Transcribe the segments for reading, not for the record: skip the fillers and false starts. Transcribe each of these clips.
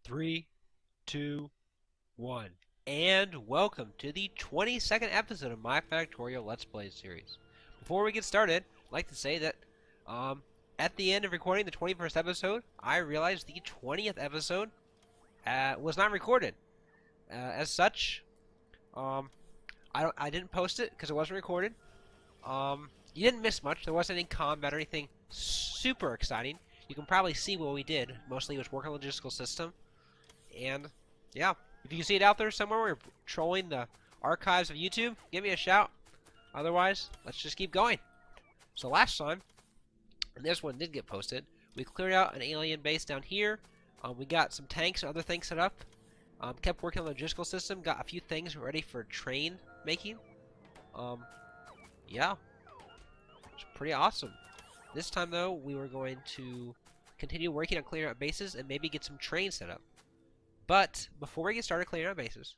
Three, two, one. And welcome to the 22nd episode of my Factorio Let's Play series. Before we get started, I'd like to say that at the end of recording the 21st episode, I realized the 20th episode was not recorded. As such, I didn't post it because it wasn't recorded. You didn't miss much. There wasn't any combat or anything super exciting. You can probably see what we did. Mostly it was work on the logistical system. And, yeah, if you see it out there somewhere where you're trolling the archives of YouTube, give me a shout. Otherwise, let's just keep going. So last time, and this one did get posted, we cleared out an alien base down here. We got some tanks and other things set up. Kept working on the logistical system. Got a few things ready for train making. Yeah, it's pretty awesome. This time, though, we were going to continue working on clearing out bases and maybe get some trains set up. But before we get started clearing out bases,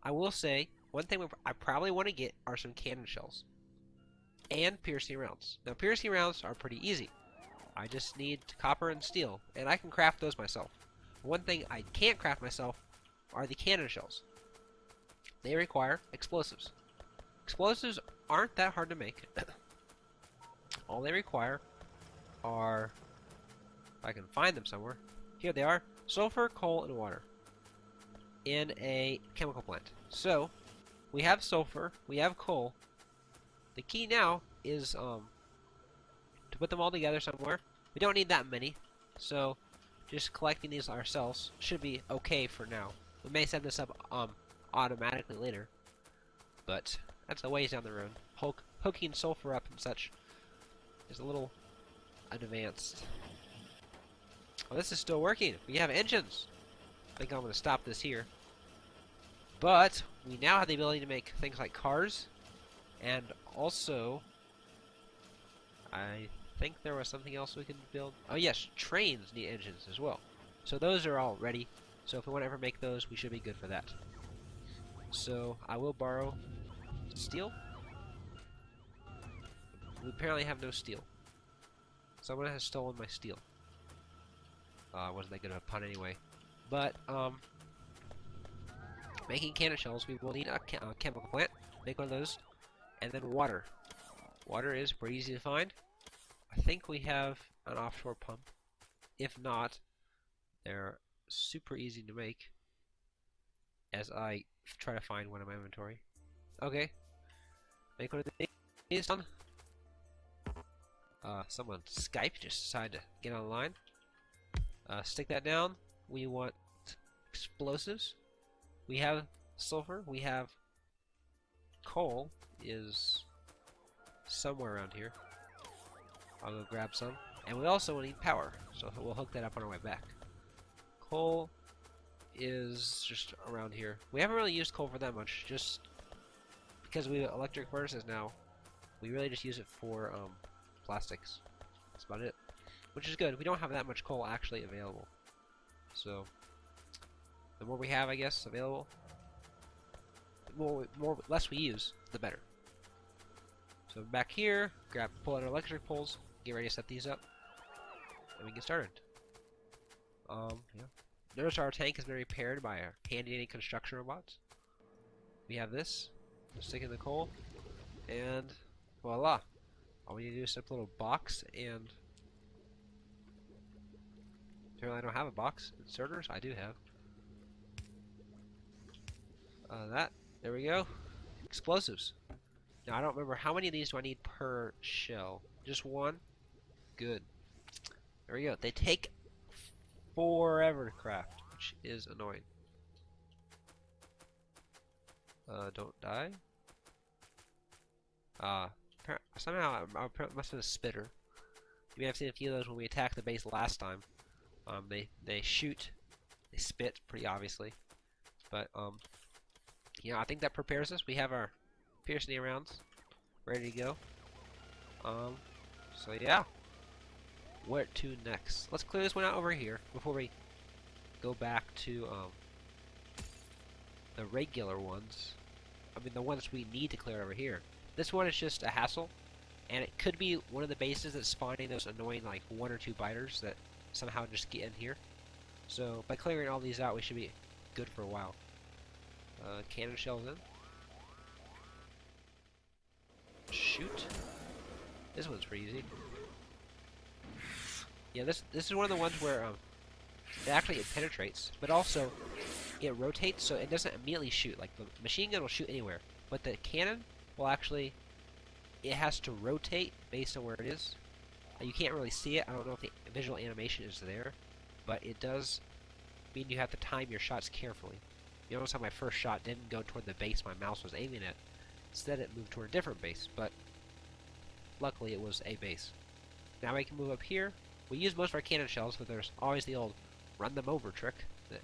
I will say one thing I probably want to get are some cannon shells and piercing rounds. Now, piercing rounds are pretty easy. I just need copper and steel, and I can craft those myself. One thing I can't craft myself are the cannon shells. They require explosives. Explosives aren't that hard to make. All they require are, if I can find them somewhere, here they are, sulfur, coal, and water in a chemical plant. So, we have sulfur, we have coal. The key now is to put them all together somewhere. We don't need that many, so just collecting these ourselves should be okay for now. We may set this up automatically later, but that's a ways down the road. Hooking sulfur up and such is a little advanced. Oh, this is still working. We have engines. I think I'm going to stop this here. But we now have the ability to make things like cars, and also I think there was something else we could build. Oh yes, trains need engines as well. So those are all ready. So if we want to ever make those, we should be good for that. So I will borrow steel. We apparently have no steel. Someone has stolen my steel. Wasn't that good of a pun anyway. But, making cannon shells, we will need a chemical plant. Make one of those. And then water. Water is pretty easy to find. I think we have an offshore pump. If not, they're super easy to make. As I try to find one in my inventory. Okay. Make one of these. Someone Skype just decided to get online. Stick that down. We want explosives. We have sulfur. We have coal is somewhere around here. I'll go grab some. And we also need power, so we'll hook that up on our way back. Coal is just around here. We haven't really used coal for that much, just because we have electric furnaces now. We really just use it for plastics. That's about it. Which is good. We don't have that much coal actually available. So, the more we have, I guess, available, the less we use, the better. So back here, pull out our electric poles, get ready to set these up, and we get started. Yeah. Notice our tank has been repaired by our handy construction robots. We have this, stick in the coal, and voila. All we need to do is set up a little box, and apparently I don't have a box. Inserters, I do have. There we go. Explosives. Now I don't remember how many of these do I need per shell. Just one? Good. There we go. They take forever to craft, which is annoying. Don't die. Somehow I must have a spitter. You may have seen a few of those when we attacked the base last time. They shoot, they spit pretty obviously, but yeah, I think that prepares us. We have our piercing rounds ready to go. So yeah, where to next? Let's clear this one out over here before we go back to the regular ones. I mean, the ones we need to clear over here. This one is just a hassle, and it could be one of the bases that's spawning those annoying like 1 or 2 biters that somehow just get in here. So by clearing all these out, we should be good for a while. Cannon shells in. Shoot. This one's pretty easy. Yeah, this is one of the ones where it penetrates, but also it rotates, so it doesn't immediately shoot. Like the machine gun will shoot anywhere, but the cannon will actually, it has to rotate based on where it is. You can't really see it. I don't know if the visual animation is there, but it does mean you have to time your shots carefully. You notice how my first shot didn't go toward the base my mouse was aiming at. Instead, it moved toward a different base, but luckily it was a base. Now we can move up here. We use most of our cannon shells, but there's always the old run them over trick that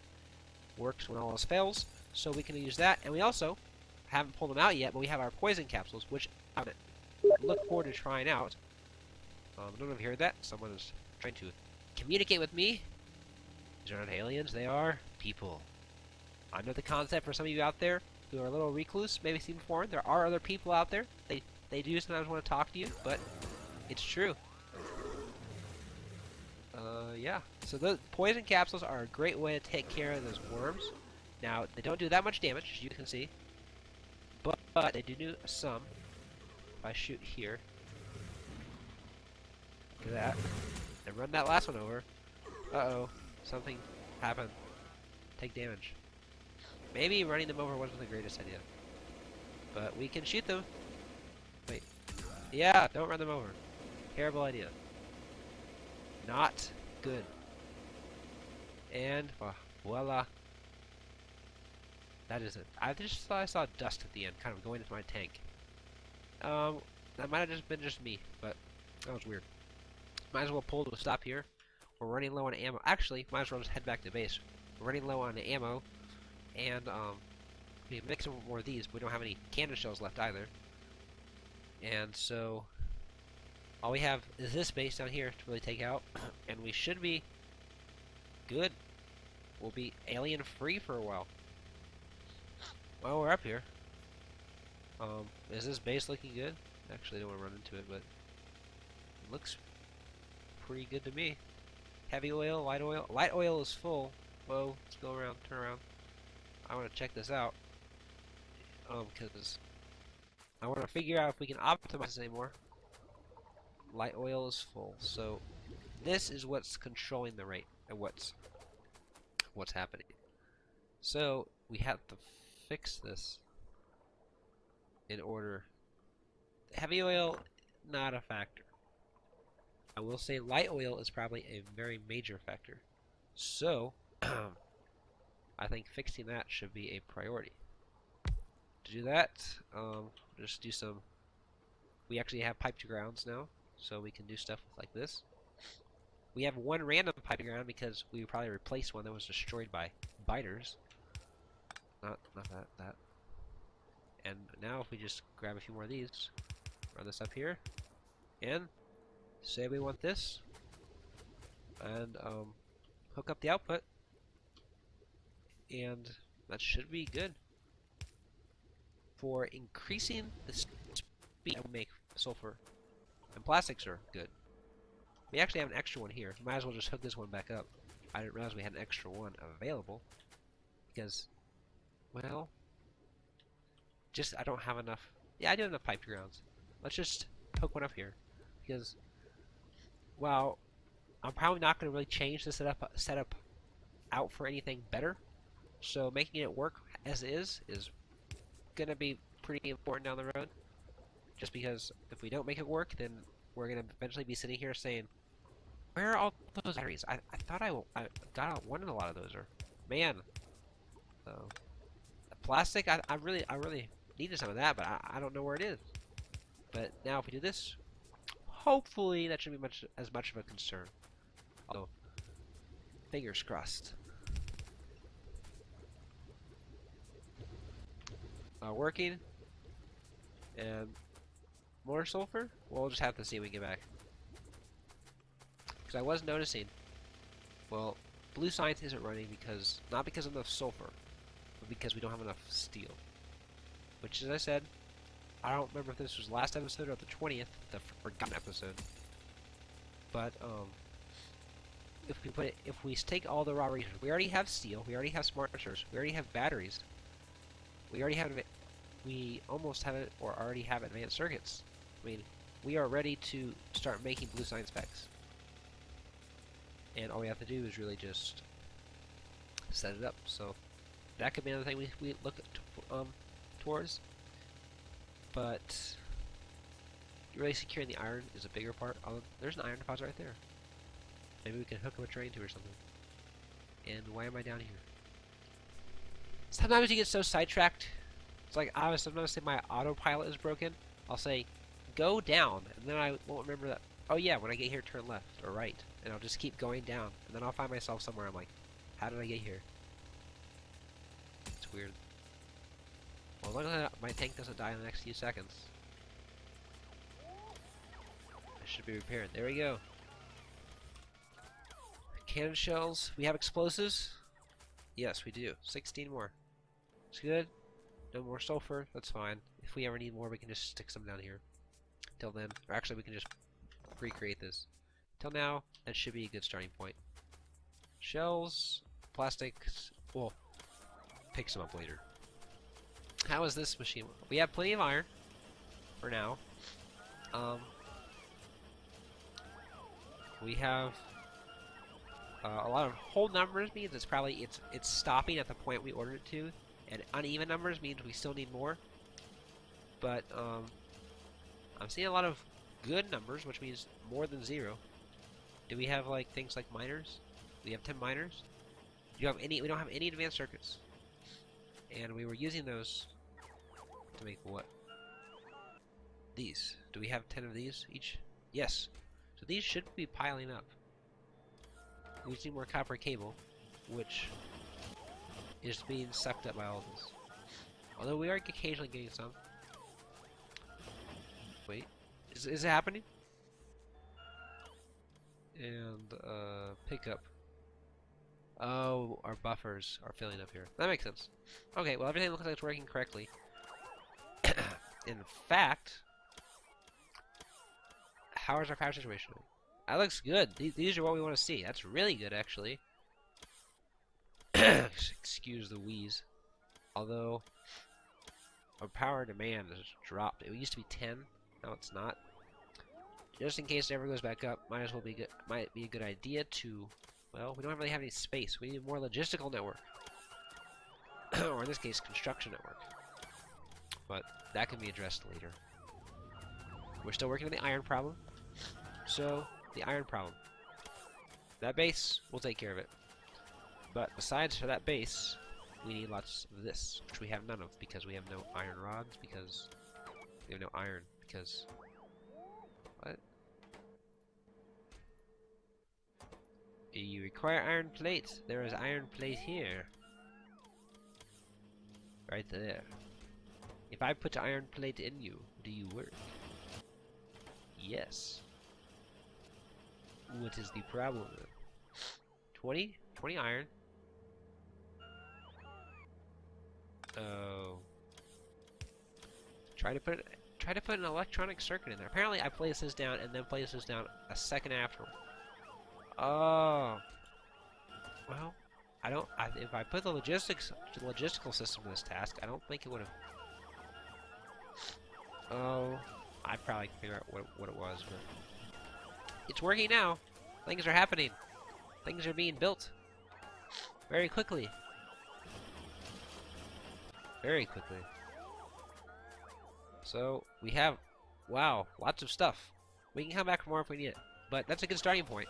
works when all else fails. So we can use that, and we also haven't pulled them out yet, but we have our poison capsules, which I look forward to trying out. I don't know if you heard that. Someone is trying to communicate with me. These are not aliens, they are people. I know the concept for some of you out there who are a little recluse, maybe seen before. There are other people out there. They do sometimes want to talk to you, but it's true. Yeah. So the poison capsules are a great way to take care of those worms. Now, they don't do that much damage, as you can see, but they do some. If I shoot here, look at that, and run that last one over. Uh-oh, something happened. Take damage. Maybe running them over wasn't the greatest idea, but we can shoot them. Wait. Yeah, don't run them over. Terrible idea. Not good. And voila. That is it. I just thought I saw dust at the end, kind of going into my tank. That might have just been just me, but that was weird. Might as well pull to a stop here. We're running low on ammo. Actually, might as well just head back to base. We're running low on ammo, and we can mix some more of these, but we don't have any cannon shells left either. And so all we have is this base down here to really take out, and we should be good. We'll be alien free for a while. Well, we're up here. Is this base looking good? Actually, I don't want to run into it, but it looks pretty good to me. Heavy oil, light oil. Light oil is full. Whoa, let's go around, turn around. I want to check this out. Because I want to figure out if we can optimize this anymore. Light oil is full, so this is what's controlling the rate and what's happening. So we have to fix this in order. Heavy oil, not a factor. I will say light oil is probably a very major factor. So I think fixing that should be a priority. To do that, just do some. We actually have pipe to grounds now, so we can do stuff like this. We have one random pipe to ground because we probably replaced one that was destroyed by biters. Not that. And now if we just grab a few more of these, run this up here, and say we want this, and hook up the output, and that should be good. For increasing the speed we make sulfur, and plastics are good. We actually have an extra one here. Might as well just hook this one back up. I didn't realize we had an extra one available, because, well, just I don't have enough. Yeah, I do have enough pipe grounds. Let's just hook one up here, because, well, I'm probably not going to really change the setup out for anything better. So making it work as is going to be pretty important down the road. Just because if we don't make it work, then we're going to eventually be sitting here saying, where are all those batteries? I thought I wanted a lot of those. Or, man, plastic, I really needed some of that, but I don't know where it is. But now if we do this, hopefully that shouldn't be as much of a concern. Although, fingers crossed. Working, and more sulfur? We'll just have to see when we get back. Because I was noticing, well, Blue Science isn't running because, not because of enough sulfur, but because we don't have enough steel. Which, as I said, I don't remember if this was last episode or the 20th, the forgotten episode. But, if we take all the raw resources, we already have steel, we already have smart sensors, we already have batteries, we already have we almost have it or already have advanced circuits. I mean, we are ready to start making blue science specs. And all we have to do is really just set it up. So that could be another thing we look towards. But really securing the iron is a bigger part. There's an iron deposit right there. Maybe we can hook up a train to or something. And why am I down here? Sometimes you get so sidetracked. It's like I was sometimes say my autopilot is broken. I'll say, go down, and then I won't remember that. Oh yeah, when I get here, turn left or right, and I'll just keep going down, and then I'll find myself somewhere. I'm like, how did I get here? It's weird. Well, look at that. My tank doesn't die in the next few seconds. It should be repaired. There we go. Cannon shells. We have explosives. Yes, we do. 16 more. It's good. No more sulfur. That's fine. If we ever need more, we can just stick some down here. Till then, or actually, we can just recreate this. Till now, that should be a good starting point. Shells, plastics. We'll pick some up later. How is this machine? We have plenty of iron for now. We have a lot of whole numbers means it's probably it's stopping at the point we ordered it to, and uneven numbers means we still need more. But I'm seeing a lot of good numbers, which means more than 0. Do we have like things like miners? We have 10 miners. Do you have any? We don't have any advanced circuits, and we were using those to make what? These. Do we have 10 of these each? Yes. So these should be piling up. We just need more copper cable, which is being sucked up by all this. Although we are occasionally getting some. Wait, is it happening? And pick up. Oh, our buffers are filling up here. That makes sense. Okay, well everything looks like it's working correctly. In fact, how is our power situation? That looks good. These are what we want to see. That's really good, actually. Excuse the wheeze. Although, our power demand has dropped. It used to be 10. Now it's not. Just in case it ever goes back up, might as well be good. Might be a good idea to. Well, we don't really have any space. We need more logistical network, or in this case, construction network. But that can be addressed later. We're still working on the iron problem. So, the iron problem. That base, we'll take care of it. But besides for that base, we need lots of this, which we have none of because we have no iron rods, because we have no iron, because... What? You require iron plate. There is iron plate here. Right there. If I put iron plate in you, do you work? Yes. What is the problem? 20? 20 iron. Oh. Try to put an electronic circuit in there. Apparently I place this down and then place this down a second after. Oh. Well, if I put the logistical system in this task, I don't think it would have. Oh, I probably can figure out what it was, but it's working now. Things are happening. Things are being built very quickly. Very quickly. So we have, wow, lots of stuff. We can come back for more if we need it, but that's a good starting point.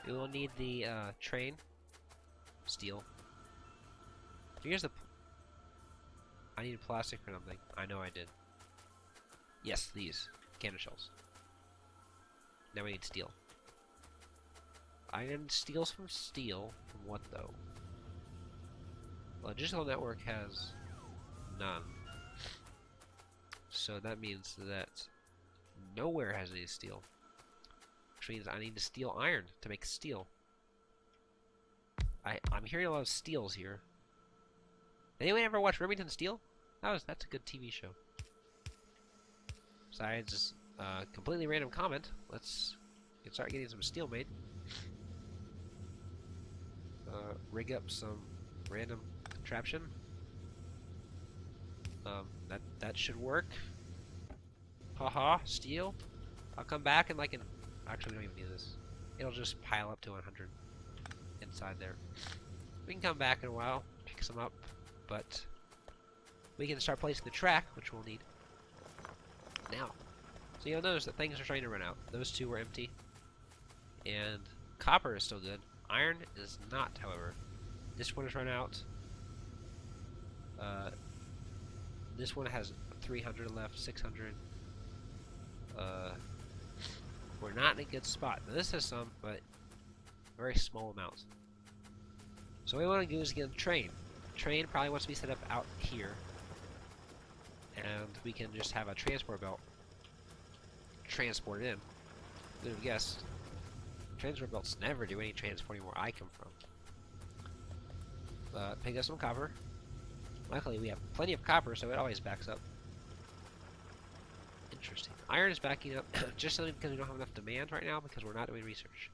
We will need the train, steel. Here's the. I need plastic for something. I know I did. Yes, these cannon shells. Now we need steel. Iron steals from steel. From what though? Logistical network has none. So that means that nowhere has any steel. Which means I need to steal iron to make steel. I'm hearing a lot of steels here. Anyone ever watch Remington Steel? That's a good TV show. Besides, completely random comment. Let's start getting some steel made. rig up some random contraption. That should work. Haha, steel. I'll come back and actually we don't even need this. It'll just pile up to 100 inside there. We can come back in a while, pick some up, but we can start placing the track, which we'll need now. So you'll notice that things are starting to run out. Those two were empty, and copper is still good. Iron is not, however. This one has run out. This one has 300 left, 600. We're not in a good spot. Now this has some, but very small amounts. So what we want to do is get a train. Train probably wants to be set up out here, and we can just have a transport belt transport in. Who'd have guessed? Transport belts never do any transporting where I come from. Pick up some copper. Luckily, we have plenty of copper, so it always backs up. Interesting. Iron is backing up just simply because we don't have enough demand right now because we're not doing research.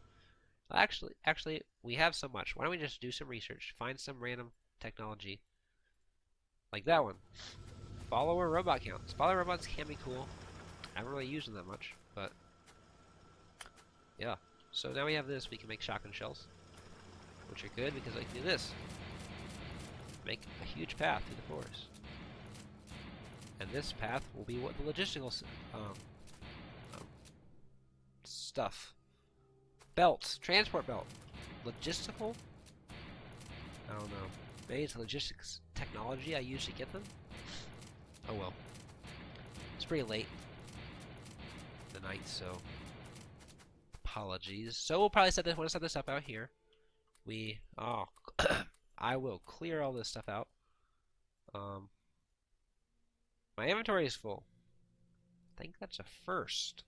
Actually, we have so much. Why don't we just do some research? Find some random technology like that one. Follower robot counts. Follower robots can be cool. I haven't really used them that much, but yeah. So now we have this. We can make shotgun shells, which are good because I can do this. Make a huge path through the forest. And this path will be what the logistical stuff. Belts. Transport belt. Logistical? I don't know. Maybe it's logistics technology I use to get them? Oh well. It's pretty late in the night, so apologies. So we'll probably want to set this up out here. I will clear all this stuff out. My inventory is full. I think that's a first.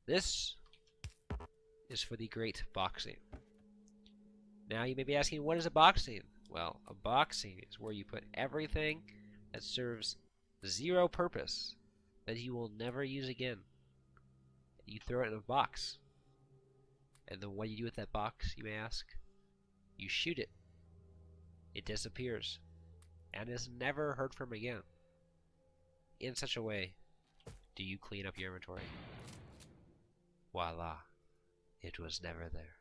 This is for the great boxing. Now you may be asking, what is a boxing? Well, a boxing is where you put everything that serves zero purpose that you will never use again. You throw it in a box. And then what do you do with that box, you may ask? You shoot it. It disappears and is never heard from again. In such a way, do you clean up your inventory? Voila. It was never there.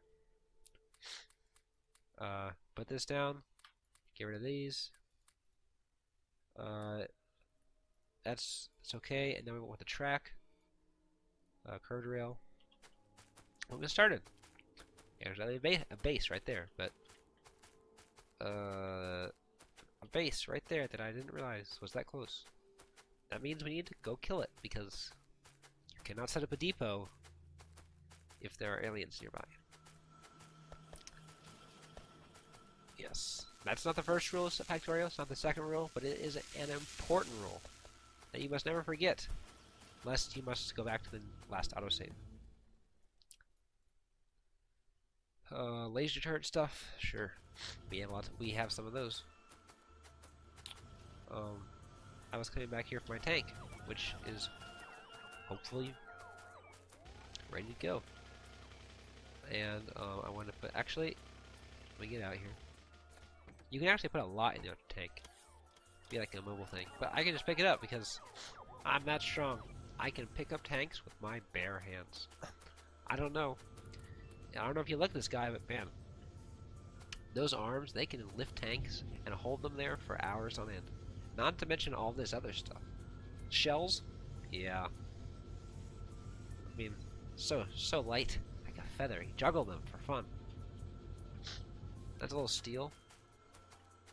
Put this down. Get rid of these. That's okay. And then we went with the track. Curved rail. We'll get started. Yeah, there's a base right there, but a base right there that I didn't realize was that close. That means we need to go kill it, because you cannot set up a depot if there are aliens nearby. Yes. That's not the first rule of Factorio, it's not the second rule, but it is an important rule that you must never forget, lest you must go back to the last autosave. Laser turret stuff, sure. We have some of those. I was coming back here for my tank, which is hopefully ready to go. And I want to put, actually, let me get out here. You can actually put a lot in your tank. Be like a mobile thing. But I can just pick it up because I'm that strong. I can pick up tanks with my bare hands. I don't know if you look at this guy, but man, those arms, they can lift tanks and hold them there for hours on end. Not to mention all this other stuff. Shells? Yeah. I mean, so light. Like a feather. You juggle them for fun. That's a little steel.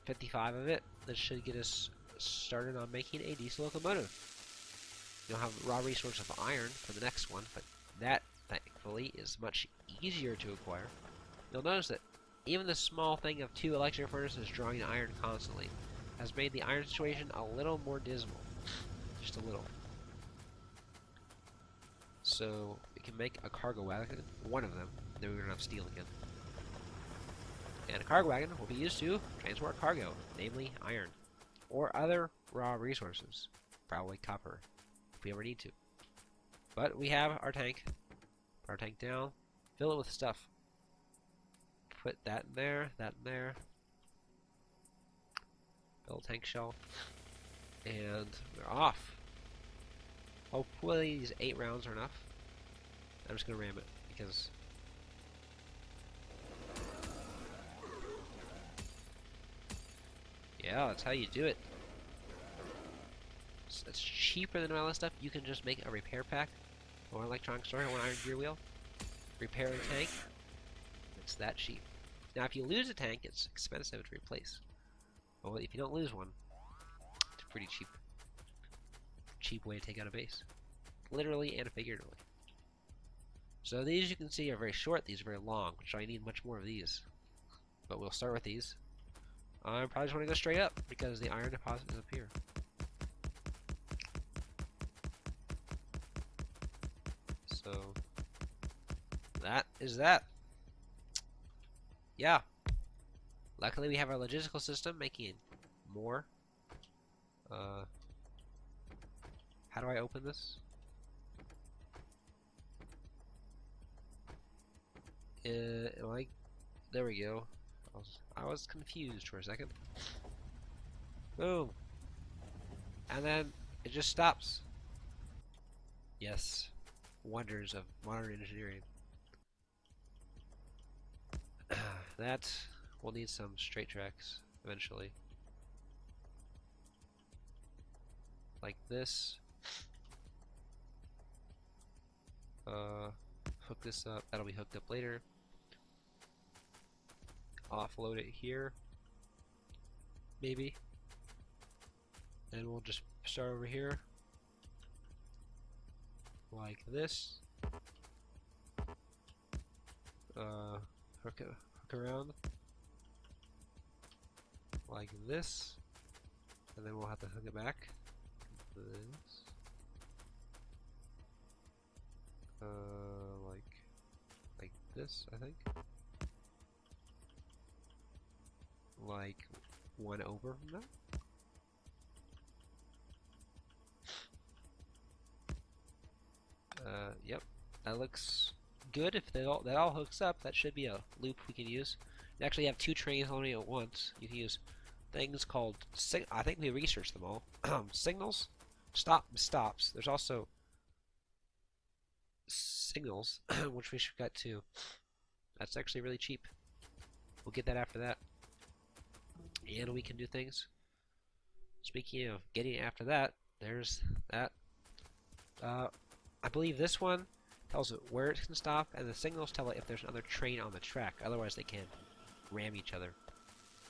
55 of it. That should get us started on making a diesel locomotive. You'll have raw resource of iron for the next one, but that, thankfully, is much easier to acquire. You'll notice that even the small thing of 2 electric furnaces drawing iron constantly has made the iron situation a little more dismal. Just a little. So, we can make a cargo wagon, one of them, then we're going to have steel again. And a cargo wagon will be used to transport cargo, namely iron, or other raw resources, probably copper, if we ever need to. But we have our tank. Put our tank down, fill it with stuff. put that in there, that in there. Build tank shell. And we're off. Hopefully these 8 rounds are enough. I'm just gonna ram it because yeah, that's how you do it. It's cheaper than all that stuff. You can just make a repair pack or an electronic store, one iron gear wheel, repair a tank. It's that cheap. Now, if you lose a tank, it's expensive to replace. But if you don't lose one, it's a pretty cheap way to take out a base, literally and figuratively. So these you can see are very short. These are very long, which I need much more of these. But we'll start with these. I probably just want to go straight up because the iron deposit is up here. So that is that. Yeah. Luckily we have our logistical system making more. How do I open this? There we go. I was confused for a second. Boom. And then it just stops. Yes. Wonders of modern engineering. That will need some straight tracks eventually. Like this. Hook this up. That'll be hooked up later. Offload it here. Maybe. And we'll just start over here. Like this. Hook around. Like this. And then we'll have to hook it back. This. Like this, I think. Like one over from that. Yep, that looks good. If that all hooks up, that should be a loop we can use. We actually have 2 trains only at once. You can use things called I think we researched them all. Signals, stops. There's also signals, which we should get to. That's actually really cheap. We'll get that after that. And we can do things. Speaking of getting after that, there's that. I believe this one tells it where it can stop, and the signals tell it if there's another train on the track. Otherwise, they can ram each other.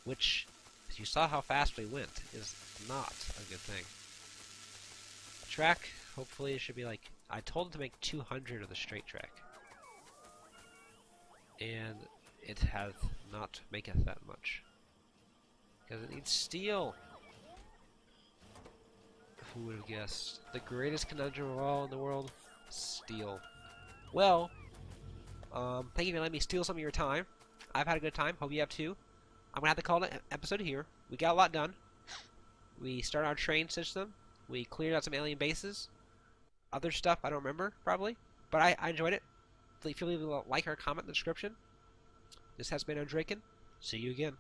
Which, as you saw how fast we went, is not a good thing. The track, hopefully, it should be like... I told it to make 200 of the straight track. And it hath not maketh that much. Because it needs steel. Who would have guessed? The greatest conundrum of all in the world? Steel. Well, thank you for letting me steal some of your time. I've had a good time. Hope you have too. I'm going to have to call it an episode here. We got a lot done. We started our train system. We cleared out some alien bases. Other stuff I don't remember, probably. But I enjoyed it. If you leave a like or comment in the description. This has been Undraken. See you again.